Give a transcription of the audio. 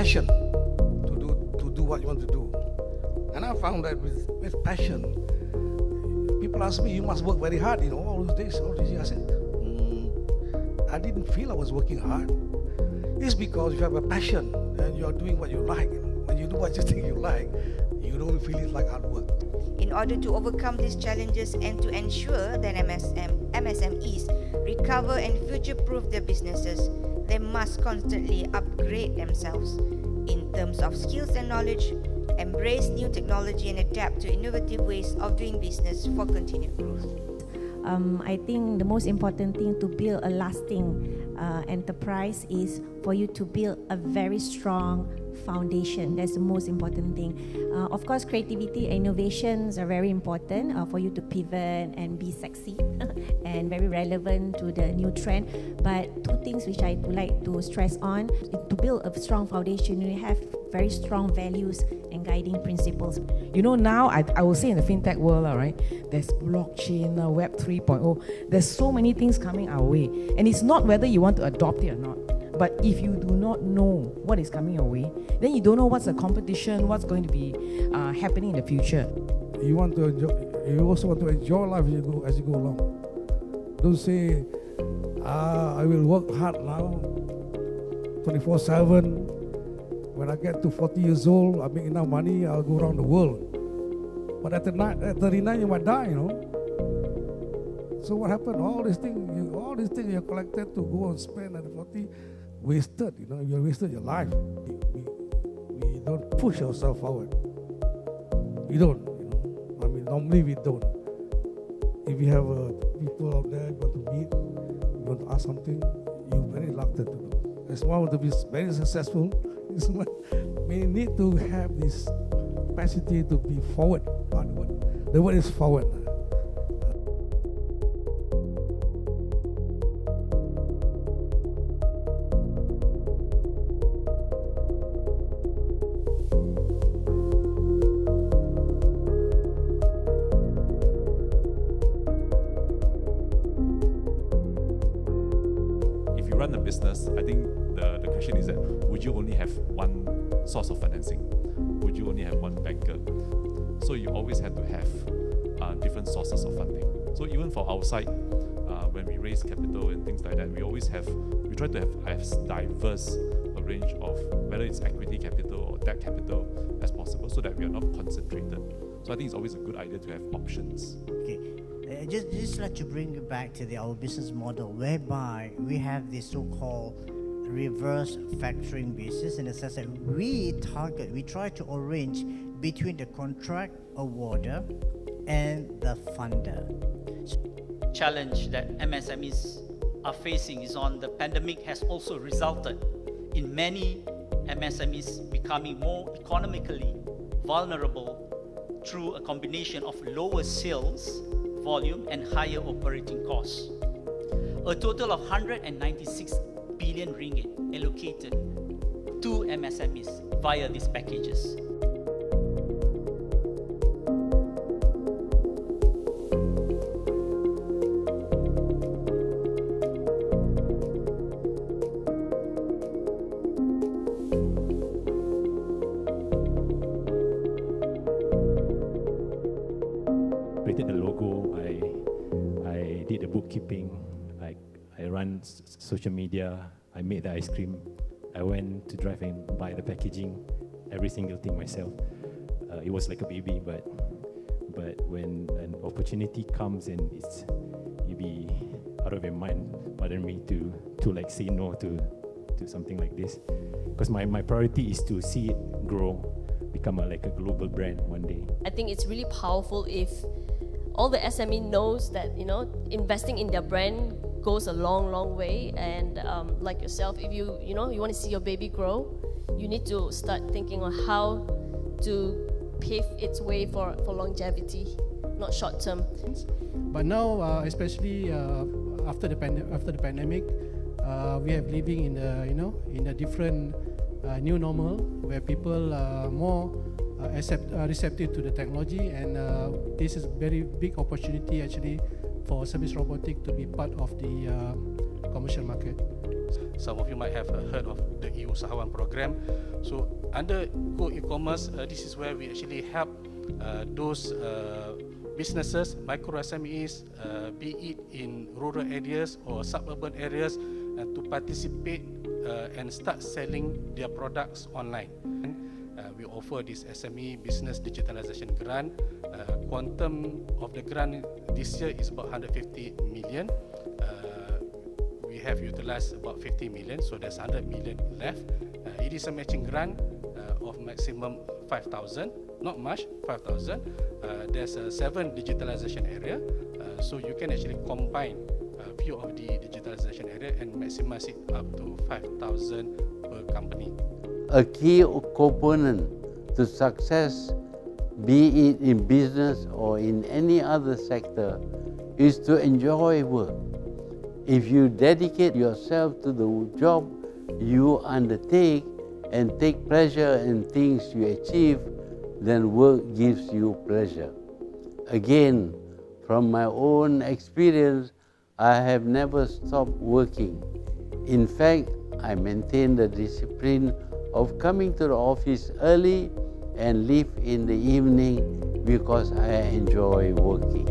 passion to do what you want to do. And I found that with passion, people ask me, you must work very hard, all these years. I said, I didn't feel I was working hard. It's because you have a passion and you are doing what you like. When you do what you think you like, you don't feel it like hard work. In order to overcome these challenges and to ensure that MSMEs recover and future-proof their businesses, they must constantly upgrade themselves in terms of skills and knowledge, embrace new technology and adapt to innovative ways of doing business for continued growth. I think the most important thing to build a lasting enterprise is for you to build a very strong foundation. That's the most important thing. Of course, creativity and innovations are very important for you to pivot and be sexy and very relevant to the new trend. But two things which I would like to stress on: to build a strong foundation, you have very strong values and guiding principles. Now I will say in the fintech world, right, there's blockchain, Web 3.0, there's so many things coming our way. And it's not whether you want to adopt it or not. But if you do not know what is coming your way, then you don't know what's the competition, what's going to be happening in the future. You also want to enjoy life as you go along. Don't say, I will work hard now, 24/7. When I get to 40 years old, I make enough money, I'll go around the world. But at 39, you might die, So what happened? All these things you collected to go and spend at 40, wasted, you wasted your life. We don't push ourselves forward. We don't, normally we don't. If you have people out there you want to meet, you want to ask something, you're very reluctant to do. As one to be very successful, we need to have this capacity to be forward. The word is forward. If you run a business, I think the question is that would you only have one source of financing? Would you only have one banker? So you always have to have different sources of funding. So even for our side, when we raise capital and things like that, we try to have as diverse a range of whether it's equity capital or debt capital as possible, so that we are not concentrated. So I think it's always a good idea to have options. Okay. Just like to bring you back to our business model, whereby we have this so-called reverse factoring basis, in the sense that we try to arrange between the contract awarder and the funder. Challenge that MSMEs are facing is on the pandemic has also resulted in many MSMEs becoming more economically vulnerable through a combination of lower sales volume and higher operating costs. A total of 196 billion ringgit allocated to MSMEs via these packages. Created the logo, I did the bookkeeping, I run social media, I made the ice cream, I went to drive and buy the packaging, every single thing myself. It was like a baby, but when an opportunity comes and you be out of your mind, pardon me, to like say no to something like this, because my priority is to see it grow, become like a global brand one day. I think it's really powerful if all the SME knows that investing in their brand goes a long way, and like yourself, if you want to see your baby grow, you need to start thinking on how to pave its way for longevity, not short term. But now, especially after the pandemic, we have living in a different new normal where people are more receptive to the technology, and this is a very big opportunity actually for service robotic to be part of the commercial market. Some of you might have heard of the e-Usahawan program. So under Go E-commerce, this is where we actually help those businesses, micro SMEs, be it in rural areas or suburban areas, to participate and start selling their products online. We offer this SME Business Digitalization Grant. Quantum of the grant this year is about 150 million. We have utilized about 50 million, so there's 100 million left. It is a matching grant of maximum 5,000, not much, 5,000. There's a 7 digitalization area, so you can actually combine a few of the digitalization area and maximize it up to 5,000 per company. A key component to success, be it in business or in any other sector, is to enjoy work. If you dedicate yourself to the job you undertake and take pleasure in things you achieve, then work gives you pleasure. Again, from my own experience, I have never stopped working. In fact, I maintain the discipline of coming to the office early and leave in the evening because I enjoy working.